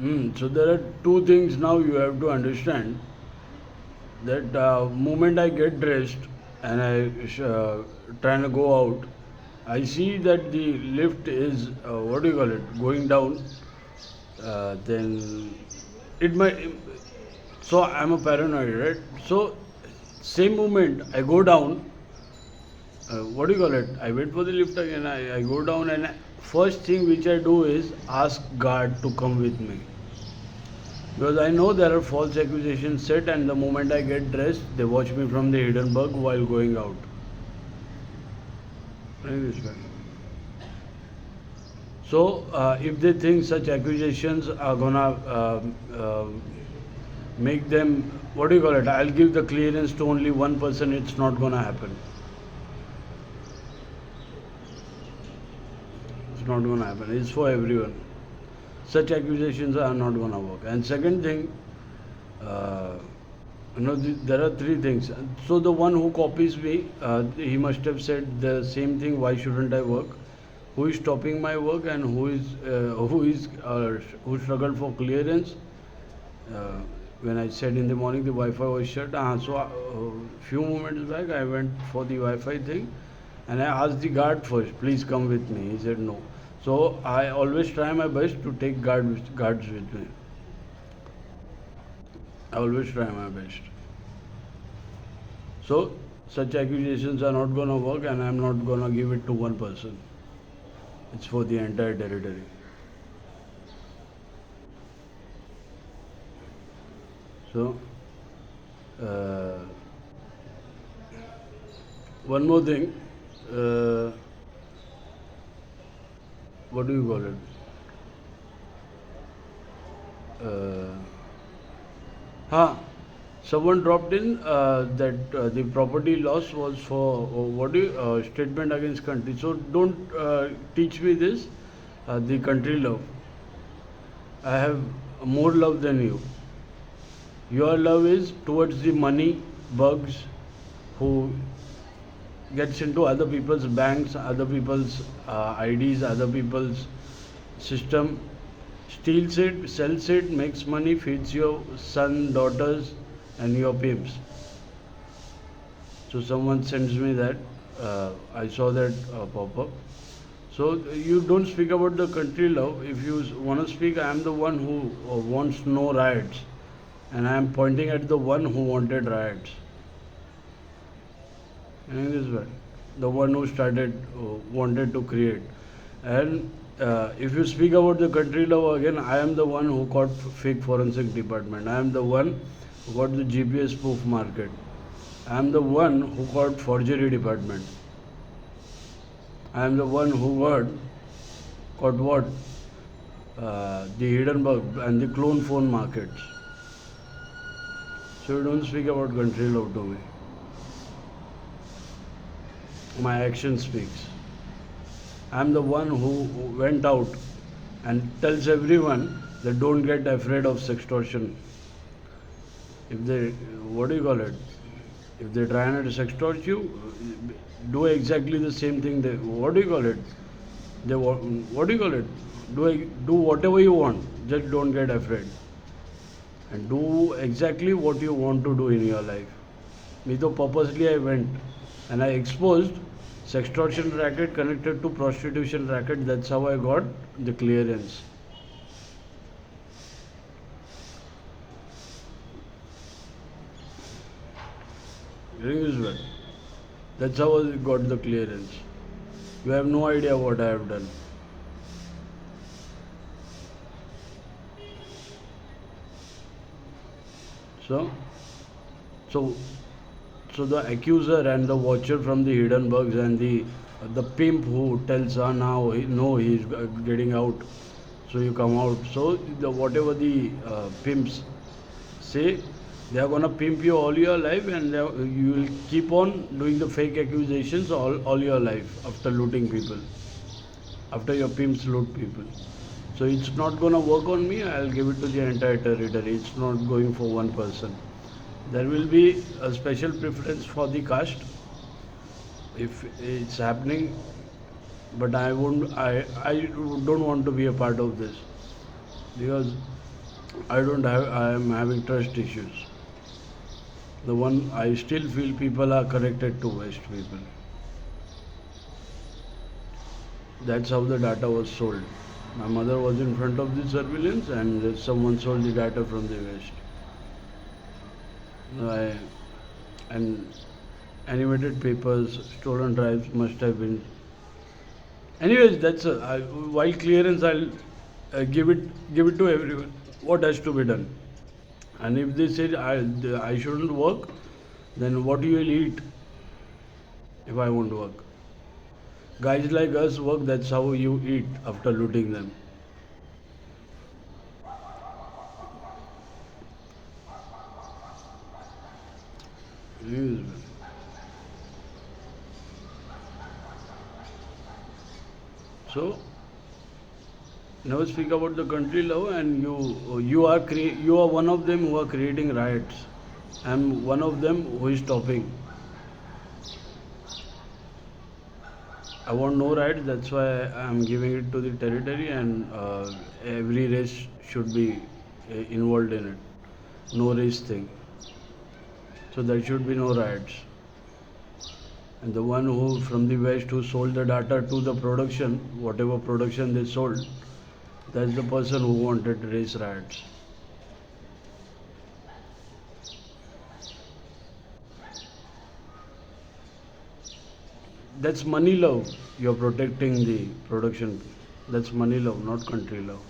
So there are two things now you have to understand that moment I get dressed and I trying to go out, I see that the lift is what do you call it going down. Then it might. So I'm a paranoid, right? So same moment I go down. What do you call it? I wait for the lift again. I go down and first thing which I do is ask guard to come with me. Because I know there are false accusations set, and the moment I get dressed, they watch me from the Hindenburg while going out. So, if they think such accusations are gonna make them, what do you call it? I'll give the clearance to only one person, it's not gonna happen. It's not gonna happen. It's for everyone. Such accusations are not gonna work. And second thing, uh, there are three things. So the one who copies me, he must have said the same thing. Why shouldn't I work? Who is stopping my work and who struggled for clearance? Uh, when I said in the morning the Wi-Fi was shut, few moments back I went for the Wi-Fi thing, and I asked the guard first, please come with me. He said no. So I always try my best to take guards with me. I always try my best. So such accusations are not gonna work, and I'm not gonna give it to one person. It's for the entire territory. So uh, one more thing. Uh, what do you call it? Uh, huh. Someone dropped in that the property loss was for what do you, statement against country. So don't teach me this. The country love. I have more love than you. Your love is towards the money bugs who gets into other people's banks, other people's IDs, other people's system, steals it, sells it, makes money, feeds your son, daughters, and your pimps. So someone sends me that. I saw that pop up. So you don't speak about the country love. If you want to speak, I am the one who wants no riots, and I am pointing at the one who wanted riots. And this one, the one who started wanted to create. And if you speak about the country love again, I am the one who got fake forensic department. I am the one who got the GPS spoof market. I am the one who got forgery department. I am the one who got what? The Hindenburg and the clone phone markets. So you don't speak about country love to me. My action speaks. I'm the one who went out and tells everyone that don't get afraid of sextortion. If they, what do you call it? If they try and sextort you, do exactly the same thing. They, what do you call it? What do you call it? Do whatever you want. Just don't get afraid. And do exactly what you want to do in your life. Me to purposely I went and I exposed sextortion racket connected to prostitution racket. That's how I got the clearance. Getting this well. That's how I got the clearance. You have no idea what I have done. So, so, so the accuser and the watcher from the Hindenburgs and the pimp who tells now no he's getting out, so you come out. So the whatever the pimps say, they are gonna pimp you all your life, and you will keep on doing the fake accusations all your life after looting people, after your pimps loot people. So it's not gonna work on me. I'll give it to the entire territory. It's not going for one person. There will be a special preference for the caste if it's happening, but I won't. I don't want to be a part of this because I am having trust issues. The one I still feel people are connected to West people. That's how the data was sold. My mother was in front of the surveillance and someone sold the data from the West. I, and animated papers, stolen drives must have been. Anyways, while clearance, I'll give it to everyone. What has to be done? And if they say I shouldn't work, then what you will eat if I won't work? Guys like us work. That's how you eat after looting them. Anyways, so never speak about the country love, and you are one of them who are creating riots. I'm one of them who is stopping. I want no riots. That's why I'm giving it to the territory, and every race should be involved in it. No race thing. So there should be no riots. And the one who from the west who sold the data to the production, whatever production they sold, that's the person who wanted race riots. That's money love. You're protecting the production. That's money love, not country love.